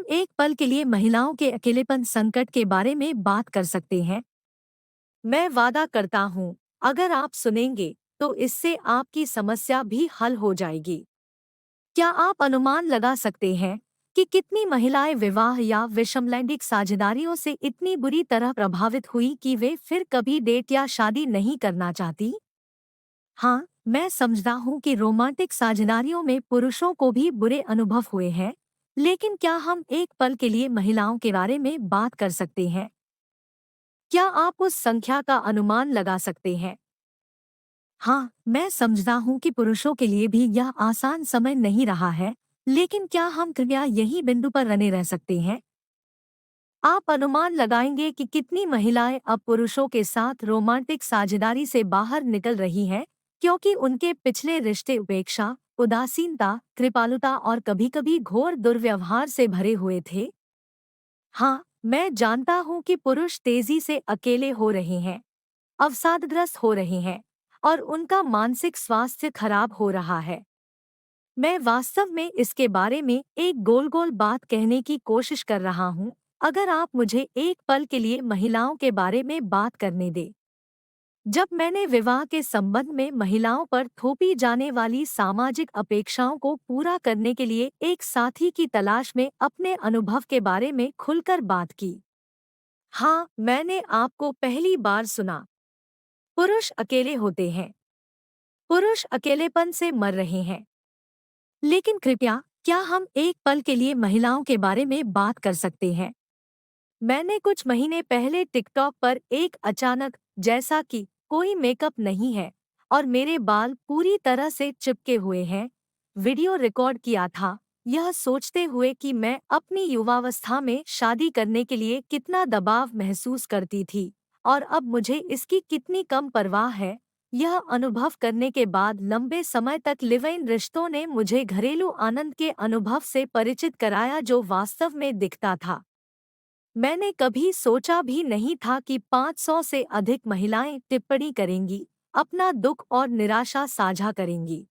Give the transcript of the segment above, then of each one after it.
एक पल के लिए महिलाओं के अकेलेपन संकट के बारे में बात कर सकते हैं। मैं वादा करता हूँ, अगर आप सुनेंगे, तो इससे आपकी समस्या भी हल हो जाएगी। क्या आप अनुमान लगा सकते हैं कि कितनी महिलाएं विवाह या विषमलैंगिक साझेदारियों से इतनी बुरी तरह प्रभावित हुई कि वे फिर कभी डेट या शादी नहीं करना चाहती? हाँ, मैं समझता हूँ कि रोमांटिक साझेदारियों में पुरुषों को भी बुरे अनुभव हुए हैं, लेकिन क्या हम एक पल के लिए महिलाओं के बारे में बात कर सकते हैं? क्या आप उस संख्या का अनुमान लगा सकते हैं? हाँ, मैं समझता हूँ कि पुरुषों के लिए भी यह आसान समय नहीं रहा है, लेकिन क्या हम कृपया यही बिंदु पर बने रह सकते हैं? आप अनुमान लगाएंगे कि कितनी महिलाएं अब पुरुषों के साथ रोमांटिक साझेदारी से बाहर निकल रही हैं, क्योंकि उनके पिछले रिश्ते उपेक्षा, उदासीनता, कृपालुता और कभी-कभी घोर दुर्व्यवहार से भरे हुए थे। हाँ, मैं जानता हूँ कि पुरुष तेजी से अकेले हो रहे हैं, अवसादग्रस्त हो रहे हैं और उनका मानसिक स्वास्थ्य खराब हो रहा है। मैं वास्तव में इसके बारे में एक गोल-गोल बात कहने की कोशिश कर रहा हूँ, अगर आप मुझे एक पल के लिए महिलाओं के बारे में बात करने दें। जब मैंने विवाह के संबंध में महिलाओं पर थोपी जाने वाली सामाजिक अपेक्षाओं को पूरा करने के लिए एक साथी की तलाश में अपने अनुभव के बारे में खुलकर बात की। हाँ, मैंने आपको पहली बार सुना। पुरुष अकेले होते हैं। पुरुष अकेलेपन से मर रहे हैं। लेकिन कृपया, क्या हम एक पल के लिए महिलाओं के बारे में बात कर सकते हैं? मैंने कुछ महीने पहले टिकटॉक पर एक अचानक, जैसा कि कोई मेकअप नहीं है और मेरे बाल पूरी तरह से चिपके हुए हैं, वीडियो रिकॉर्ड किया था, यह सोचते हुए कि मैं अपनी युवावस्था में शादी करने के लिए कितना दबाव महसूस करती थी और अब मुझे इसकी कितनी कम परवाह है। यह अनुभव करने के बाद लंबे समय तक लिव इन रिश्तों ने मुझे घरेलू आनंद के अनुभव से परिचित कराया जो वास्तव में दिखता था। मैंने कभी सोचा भी नहीं था कि 500 से अधिक महिलाएं टिप्पणी करेंगी, अपना दुख और निराशा साझा करेंगी।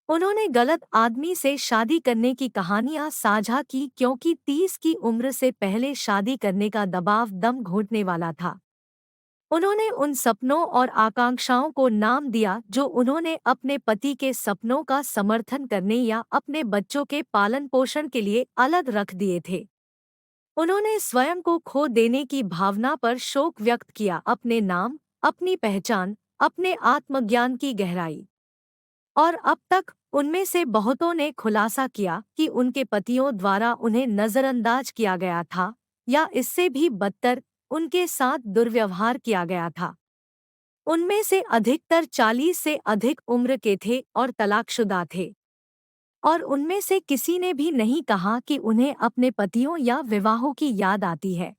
उन्होंने गलत आदमी से शादी करने की कहानियां साझा की क्योंकि 30 की उम्र से पहले शादी करने का दबाव दम घोंटने वाला था। उन्होंने उन सपनों और आकांक्षाओं को नाम दिया जो उन्होंने अपने पति के सपनों का समर्थन करने या अपने बच्चों के पालन पोषण के लिए अलग रख दिए थे। उन्होंने स्वयं को खो देने की भावना पर शोक व्यक्त किया, अपने नाम, अपनी पहचान, अपने आत्मज्ञान की गहराई। और अब तक उनमें से बहुतों ने खुलासा किया कि उनके पतियों द्वारा उन्हें नजरअंदाज किया गया था या इससे भी बदतर, उनके साथ दुर्व्यवहार किया गया था। उनमें से अधिकतर 40 से अधिक उम्र के थे और तलाकशुदा थे। और उनमें से किसी ने भी नहीं कहा कि उन्हें अपने पतियों या विवाहों की याद आती है।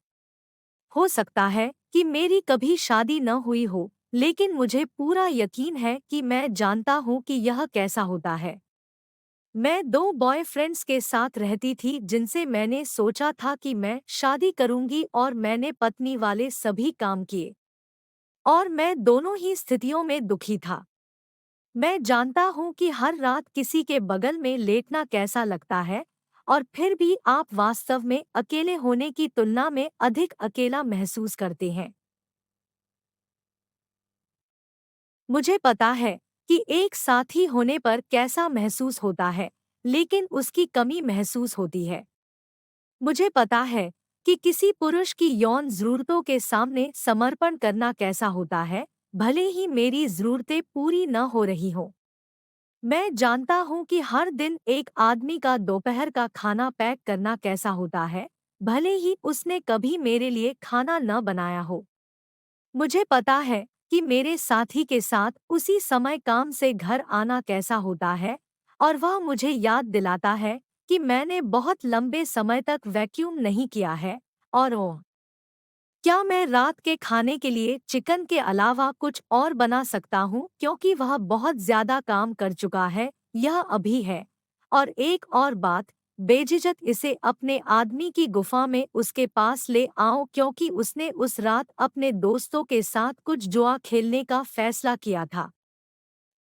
हो सकता है कि मेरी कभी शादी न हुई हो, लेकिन मुझे पूरा यकीन है कि मैं जानता हूँ कि यह कैसा होता है। मैं 2 बॉयफ्रेंड्स के साथ रहती थी जिनसे मैंने सोचा था कि मैं शादी करूंगी और मैंने पत्नी वाले सभी काम किए। और मैं दोनों ही स्थितियों में दुखी था। मैं जानता हूँ कि हर रात किसी के बगल में लेटना कैसा लगता है और फिर भी आप वास्तव में अकेले होने की तुलना में अधिक अकेला महसूस करते हैं। मुझे पता है कि एक साथी होने पर कैसा महसूस होता है, लेकिन उसकी कमी महसूस होती है। मुझे पता है कि किसी पुरुष की यौन ज़रूरतों के सामने समर्पण करना कैसा होता है, भले ही मेरी ज़रूरतें पूरी न हो रही हों। मैं जानता हूँ कि हर दिन एक आदमी का दोपहर का खाना पैक करना कैसा होता है, भले ही उसने कभी मेरे लिए खाना न बनाया हो। मुझे पता है कि मेरे साथी के साथ उसी समय काम से घर आना कैसा होता है और वह मुझे याद दिलाता है कि मैंने बहुत लंबे समय तक वैक्यूम नहीं किया है। और ओह, क्या मैं रात के खाने के लिए चिकन के अलावा कुछ और बना सकता हूँ क्योंकि वह बहुत ज्यादा काम कर चुका है, यह अभी है। और एक और बात, बेझिझक इसे अपने आदमी की गुफा में उसके पास ले आओ क्योंकि उसने उस रात अपने दोस्तों के साथ कुछ जुआ खेलने का फैसला किया था।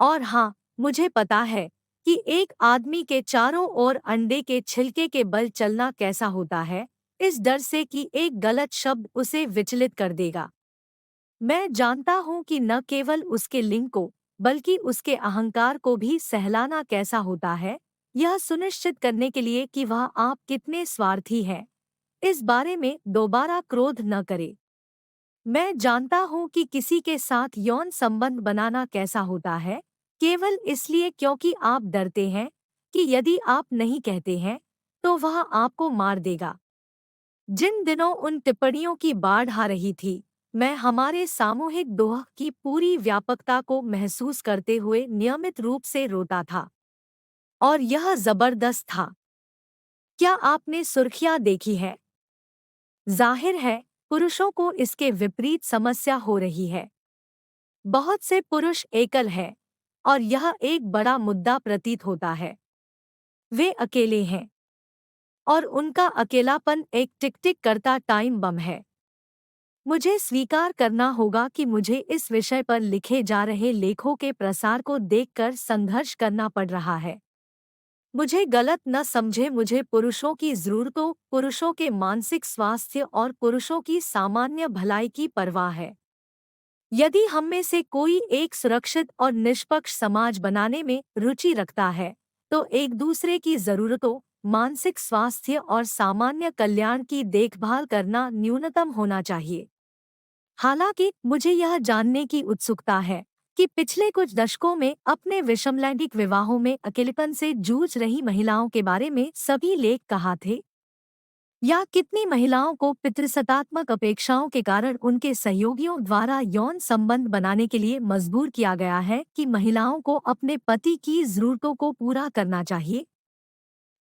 और हाँ, मुझे पता है कि एक आदमी के चारों ओर अंडे के छिलके के बल चलना कैसा होता है, इस डर से कि एक गलत शब्द उसे विचलित कर देगा। मैं जानता हूँ कि न केवल उसके लिंग को, बल्कि उसके अहंकार को भी सहलाना कैसा होता है, यह सुनिश्चित करने के लिए कि वह आप कितने स्वार्थी हैं, इस बारे में दोबारा क्रोध न करे। मैं जानता हूँ कि किसी के साथ यौन संबंध बनाना कैसा होता है, केवल इसलिए क्योंकि आप डरते हैं कि यदि आप नहीं कहते हैं, तो वह आपको मार देगा। जिन दिनों उन टिप्पणियों की बाढ़ आ रही थी, मैं हमारे सामूहिक दोह की पूरी व्यापकता को महसूस करते हुए नियमित रूप से रोता था। और यह जबरदस्त था। क्या आपने सुर्खियां देखी है? जाहिर है, पुरुषों को इसके विपरीत समस्या हो रही है। बहुत से पुरुष एकल हैं, और यह एक बड़ा मुद्दा प्रतीत होता है। वे अकेले हैं, और उनका अकेलापन एक टिक टिक करता टाइम बम है। मुझे स्वीकार करना होगा कि मुझे इस विषय पर लिखे जा रहे लेखों के प्रसार को देखकर संघर्ष करना पड़ रहा है। मुझे गलत न समझे, मुझे पुरुषों की ज़रूरतों, पुरुषों के मानसिक स्वास्थ्य और पुरुषों की सामान्य भलाई की परवाह है। यदि हम में से कोई एक सुरक्षित और निष्पक्ष समाज बनाने में रुचि रखता है, तो एक दूसरे की ज़रूरतों, मानसिक स्वास्थ्य और सामान्य कल्याण की देखभाल करना न्यूनतम होना चाहिए। हालांकि मुझे यह जानने की उत्सुकता है कि पिछले कुछ दशकों में अपने विषमलैंगिक विवाहों में अकेलेपन से जूझ रही महिलाओं के बारे में सभी लेख कहाँ थे? या कितनी महिलाओं को पितृसत्तात्मक अपेक्षाओं के कारण उनके सहयोगियों द्वारा यौन संबंध बनाने के लिए मजबूर किया गया है कि महिलाओं को अपने पति की जरूरतों को पूरा करना चाहिए?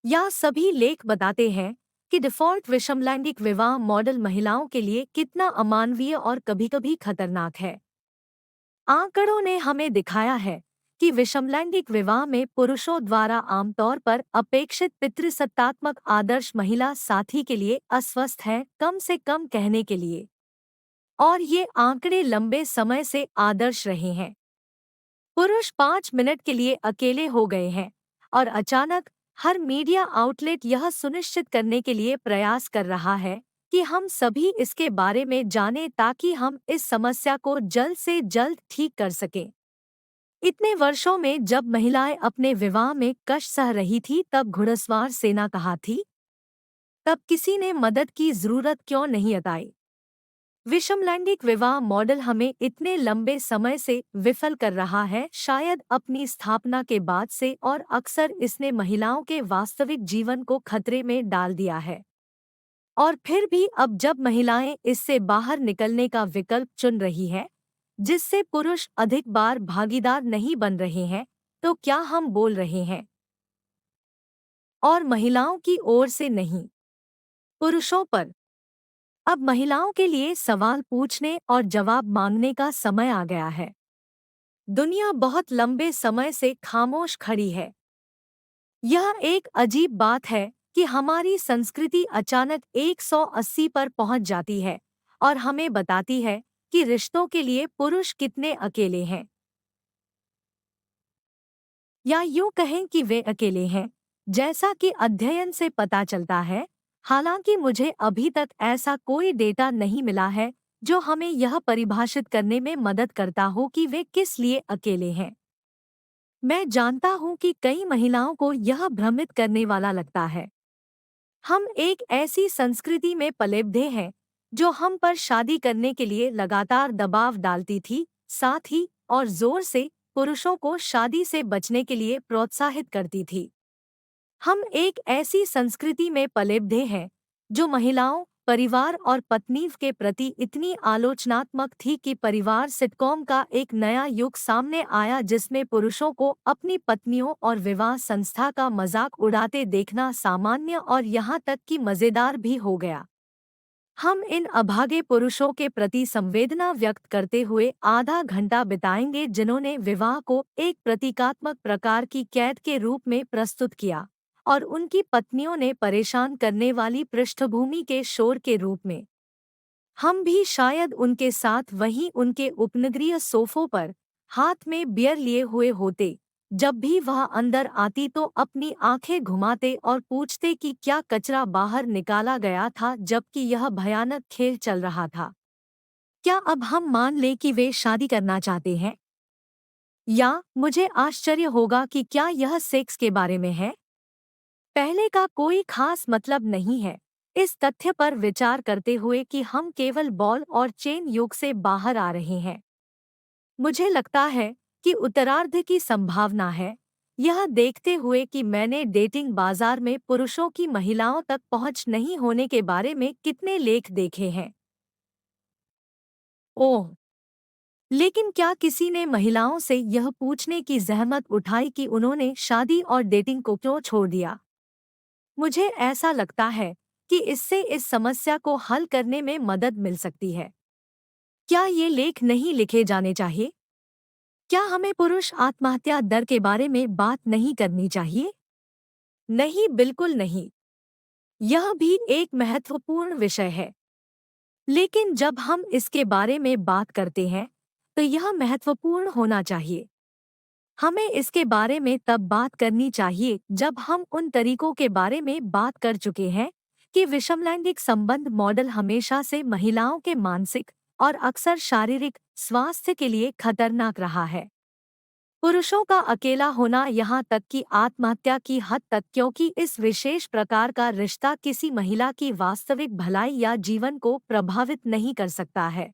या सभी लेख बताते हैं कि डिफ़ॉल्ट विषमलैंगिक विवाह मॉडल महिलाओं के लिए कितना अमानवीय और कभी-कभी खतरनाक है। आंकड़ों ने हमें दिखाया है कि विषमलैंगिक विवाह में पुरुषों द्वारा आमतौर पर अपेक्षित पितृसत्तात्मक आदर्श महिला साथी के लिए अस्वस्थ है, कम से कम कहने के लिए। और ये आंकड़े लंबे समय से आदर्श रहे हैं। पुरुष 5 मिनट के लिए अकेले हो गए हैं, और अचानक हर मीडिया आउटलेट यह सुनिश्चित करने के लिए प्रयास कर रहा है कि हम सभी इसके बारे में जानें ताकि हम इस समस्या को जल्द से जल्द ठीक कर सकें। इतने वर्षों में जब महिलाएं अपने विवाह में कष्ट सह रही थी, तब घुड़सवार सेना कहाँ थी? तब किसी ने मदद की जरूरत क्यों नहीं बताई? विषमलैंगिक विवाह मॉडल हमें इतने लंबे समय से विफल कर रहा है, शायद अपनी स्थापना के बाद से, और अक्सर इसने महिलाओं के वास्तविक जीवन को खतरे में डाल दिया है। और फिर भी अब जब महिलाएं इससे बाहर निकलने का विकल्प चुन रही हैं, जिससे पुरुष अधिक बार भागीदार नहीं बन रहे हैं, तो क्या हम बोल रहे हैं? और महिलाओं की ओर से नहीं, पुरुषों पर। अब महिलाओं के लिए सवाल पूछने और जवाब मांगने का समय आ गया है। दुनिया बहुत लंबे समय से खामोश खड़ी है। यह एक अजीब बात है कि हमारी संस्कृति अचानक 180 पर पहुंच जाती है और हमें बताती है कि रिश्तों के लिए पुरुष कितने अकेले हैं। या यूं कहें कि वे अकेले हैं, जैसा कि अध्ययन से पता चलता है। हालांकि मुझे अभी तक ऐसा कोई डेटा नहीं मिला है जो हमें यह परिभाषित करने में मदद करता हो कि वे किस लिए अकेले हैं। मैं जानता हूं कि कई महिलाओं को यह भ्रमित करने वाला लगता है। हम एक ऐसी संस्कृति में पले-बढ़े हैं जो हम पर शादी करने के लिए लगातार दबाव डालती थी, साथ ही और जोर से पुरुषों को शादी से बचने के लिए प्रोत्साहित करती थी। हम एक ऐसी संस्कृति में पले-बढ़े हैं जो महिलाओं, परिवार और पत्नी के प्रति इतनी आलोचनात्मक थी कि परिवार सिटकॉम का एक नया युग सामने आया जिसमें पुरुषों को अपनी पत्नियों और विवाह संस्था का मजाक उड़ाते देखना सामान्य और यहाँ तक कि मजेदार भी हो गया। हम इन अभागे पुरुषों के प्रति संवेदना व्यक्त करते हुए आधा घंटा बिताएंगे जिन्होंने विवाह को एक प्रतीकात्मक प्रकार की कैद के रूप में प्रस्तुत किया, और उनकी पत्नियों ने परेशान करने वाली पृष्ठभूमि के शोर के रूप में। हम भी शायद उनके साथ वहीं उनके उपनगरीय सोफों पर हाथ में बियर लिए हुए होते, जब भी वह अंदर आती तो अपनी आंखें घुमाते और पूछते कि क्या कचरा बाहर निकाला गया था जबकि यह भयानक खेल चल रहा था। क्या अब हम मान लें कि वे शादी करना चाहते हैं? या मुझे आश्चर्य होगा कि क्या यह सेक्स के बारे में है? पहले का कोई खास मतलब नहीं है। इस तथ्य पर विचार करते हुए कि हम केवल बॉल और चेन युग से बाहर आ रहे हैं, मुझे लगता है कि उत्तरार्ध की संभावना है, यह देखते हुए कि मैंने डेटिंग बाजार में पुरुषों की महिलाओं तक पहुंच नहीं होने के बारे में कितने लेख देखे हैं। ओह! लेकिन क्या किसी ने महिलाओं से यह पूछने की ज़हमत उठाई कि उन्होंने शादी और डेटिंग को क्यों छोड़ दिया? मुझे ऐसा लगता है कि इससे इस समस्या को हल करने में मदद मिल सकती है। क्या ये लेख नहीं लिखे जाने चाहिए? क्या हमें पुरुष आत्महत्या दर के बारे में बात नहीं करनी चाहिए? नहीं, बिल्कुल नहीं। यह भी एक महत्वपूर्ण विषय है। लेकिन जब हम इसके बारे में बात करते हैं, तो यह महत्वपूर्ण होना चाहिए। हमें इसके बारे में तब बात करनी चाहिए जब हम उन तरीकों के बारे में बात कर चुके हैं कि विषमलैंगिक संबंध मॉडल हमेशा से महिलाओं के मानसिक और अक्सर शारीरिक स्वास्थ्य के लिए खतरनाक रहा है। पुरुषों का अकेला होना यहाँ तक कि आत्महत्या की हद तक, क्योंकि इस विशेष प्रकार का रिश्ता किसी महिला की वास्तविक भलाई या जीवन को प्रभावित नहीं कर सकता है।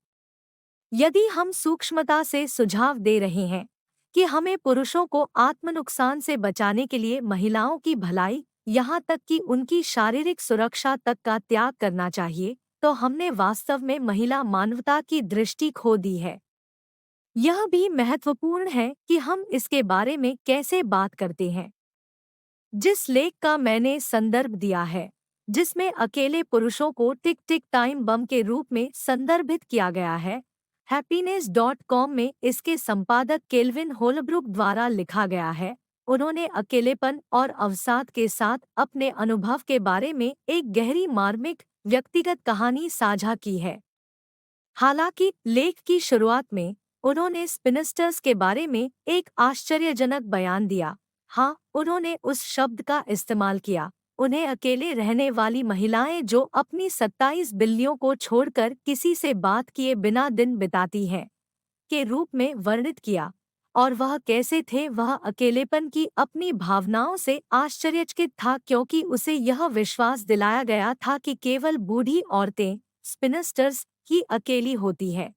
यदि हम सूक्ष्मता से सुझाव दे रहे हैं कि हमें पुरुषों को आत्मनुकसान से बचाने के लिए महिलाओं की भलाई, यहाँ तक कि उनकी शारीरिक सुरक्षा तक का त्याग करना चाहिए, तो हमने वास्तव में महिला मानवता की दृष्टि खो दी है। यह भी महत्वपूर्ण है कि हम इसके बारे में कैसे बात करते हैं। जिस लेख का मैंने संदर्भ दिया है, जिसमें अकेले पुरुषों को टिक टिक टाइम बम के रूप में संदर्भित किया गया है, happiness.com में इसके संपादक केल्विन होलब्रुक द्वारा लिखा गया है। उन्होंने अकेलेपन और अवसाद के साथ अपने अनुभव के बारे में एक गहरी मार्मिक व्यक्तिगत कहानी साझा की है। हालांकि लेख की शुरुआत में उन्होंने स्पिनिस्टर्स के बारे में एक आश्चर्यजनक बयान दिया। हाँ, उन्होंने उस शब्द का इस्तेमाल किया, उन्हें अकेले रहने वाली महिलाएं जो अपनी 27 बिल्लियों को छोड़कर किसी से बात किए बिना दिन बिताती हैं, के रूप में वर्णित किया। और वह कैसे थे, वह अकेलेपन की अपनी भावनाओं से आश्चर्यचकित था, क्योंकि उसे यह विश्वास दिलाया गया था कि केवल बूढ़ी औरतें, स्पिनिस्टर्स, ही अकेली होती हैं।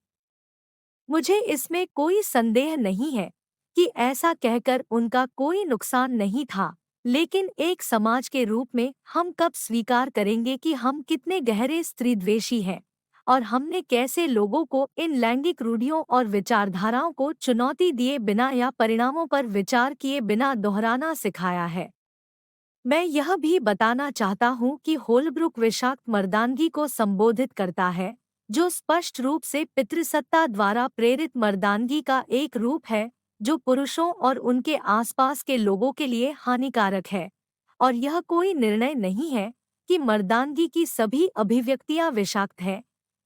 मुझे इसमें कोई संदेह नहीं है कि ऐसा कहकर उनका कोई नुकसान नहीं था, लेकिन एक समाज के रूप में हम कब स्वीकार करेंगे कि हम कितने गहरे स्त्रीद्वेषी हैं, और हमने कैसे लोगों को इन लैंगिक रूढ़ियों और विचारधाराओं को चुनौती दिए बिना या परिणामों पर विचार किए बिना दोहराना सिखाया है। मैं यह भी बताना चाहता हूँ कि होलब्रुक विषाक्त मर्दानगी को संबोधित करता है, जो स्पष्ट रूप से पितृसत्ता द्वारा प्रेरित मर्दानगी का एक रूप है, जो पुरुषों और उनके आसपास के लोगों के लिए हानिकारक है। और यह कोई निर्णय नहीं है कि मर्दानगी की सभी अभिव्यक्तियां विषाक्त हैं।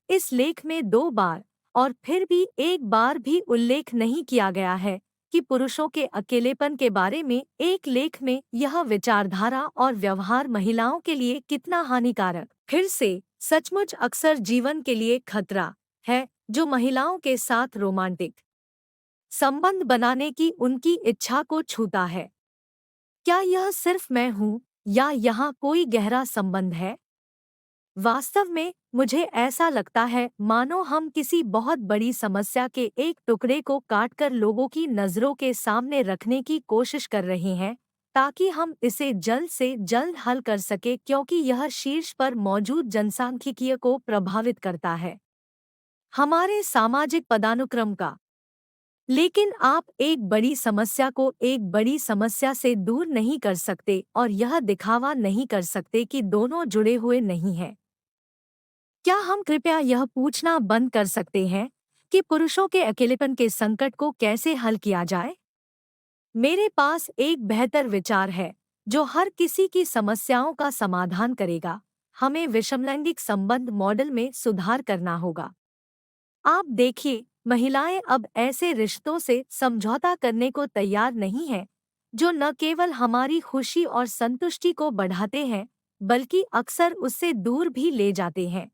इस लेख में 2 बार और फिर भी एक बार भी उल्लेख नहीं किया गया है कि पुरुषों के अकेलेपन के बारे में एक लेख में यह विचारधारा और व्यवहार महिलाओं के लिए कितना हानिकारक, फिर से सचमुच अक्सर जीवन के लिए खतरा है, जो महिलाओं के साथ रोमांटिक संबंध बनाने की उनकी इच्छा को छूता है। क्या यह सिर्फ मैं हूँ या यहाँ कोई गहरा संबंध है? वास्तव में मुझे ऐसा लगता है मानो हम किसी बहुत बड़ी समस्या के एक टुकड़े को काटकर लोगों की नज़रों के सामने रखने की कोशिश कर रहे हैं, ताकि हम इसे जल्द से जल्द हल कर सके, क्योंकि यह शीर्ष पर मौजूद जनसांख्यिकीय को प्रभावित करता है, हमारे सामाजिक पदानुक्रम का। लेकिन आप एक बड़ी समस्या को एक बड़ी समस्या से दूर नहीं कर सकते और यह दिखावा नहीं कर सकते कि दोनों जुड़े हुए नहीं हैं। क्या हम कृपया यह पूछना बंद कर सकते हैं कि पुरुषों के अकेलेपन के संकट को कैसे हल किया जाए? मेरे पास एक बेहतर विचार है जो हर किसी की समस्याओं का समाधान करेगा। हमें विषमलैंगिक संबंध मॉडल में सुधार करना होगा। आप देखिए, महिलाएं अब ऐसे रिश्तों से समझौता करने को तैयार नहीं हैं जो न केवल हमारी खुशी और संतुष्टि को बढ़ाते हैं, बल्कि अक्सर उससे दूर भी ले जाते हैं।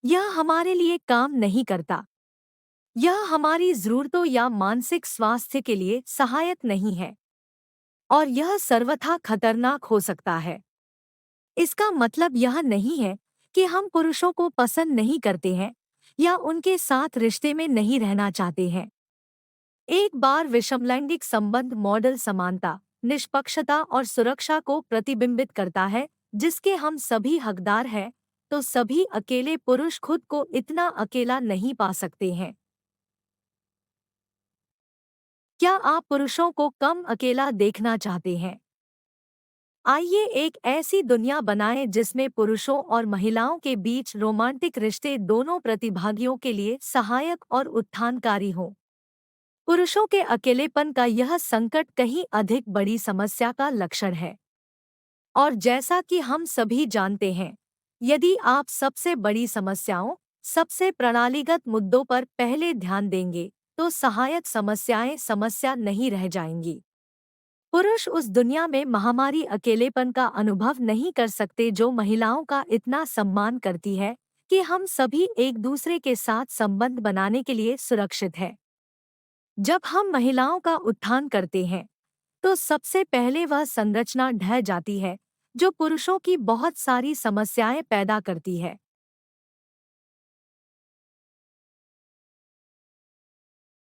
यह हमारे लिए काम नहीं करता। यह हमारी ज़रूरतों या मानसिक स्वास्थ्य के लिए सहायक नहीं है और यह सर्वथा खतरनाक हो सकता है। इसका मतलब यह नहीं है कि हम पुरुषों को पसंद नहीं करते हैं या उनके साथ रिश्ते में नहीं रहना चाहते हैं। एक बार विषमलैंगिक संबंध मॉडल समानता, निष्पक्षता और सुरक्षा को प्रतिबिंबित करता है, जिसके हम सभी हकदार हैं, तो सभी अकेले पुरुष खुद को इतना अकेला नहीं पा सकते हैं। क्या आप पुरुषों को कम अकेला देखना चाहते हैं? आइए एक ऐसी दुनिया बनाएं जिसमें पुरुषों और महिलाओं के बीच रोमांटिक रिश्ते दोनों प्रतिभागियों के लिए सहायक और उत्थानकारी हों। पुरुषों के अकेलेपन का यह संकट कहीं अधिक बड़ी समस्या का लक्षण है। और जैसा कि हम सभी जानते हैं, यदि आप सबसे बड़ी समस्याओं, सबसे प्रणालीगत मुद्दों पर पहले ध्यान देंगे, तो सहायक समस्याएं समस्या नहीं रह जाएंगी। पुरुष उस दुनिया में महामारी अकेलेपन का अनुभव नहीं कर सकते जो महिलाओं का इतना सम्मान करती है कि हम सभी एक दूसरे के साथ संबंध बनाने के लिए सुरक्षित हैं। जब हम महिलाओं का उत्थान करते हैं, तो सबसे पहले वह संरचना ढह जाती है जो पुरुषों की बहुत सारी समस्याएं पैदा करती है।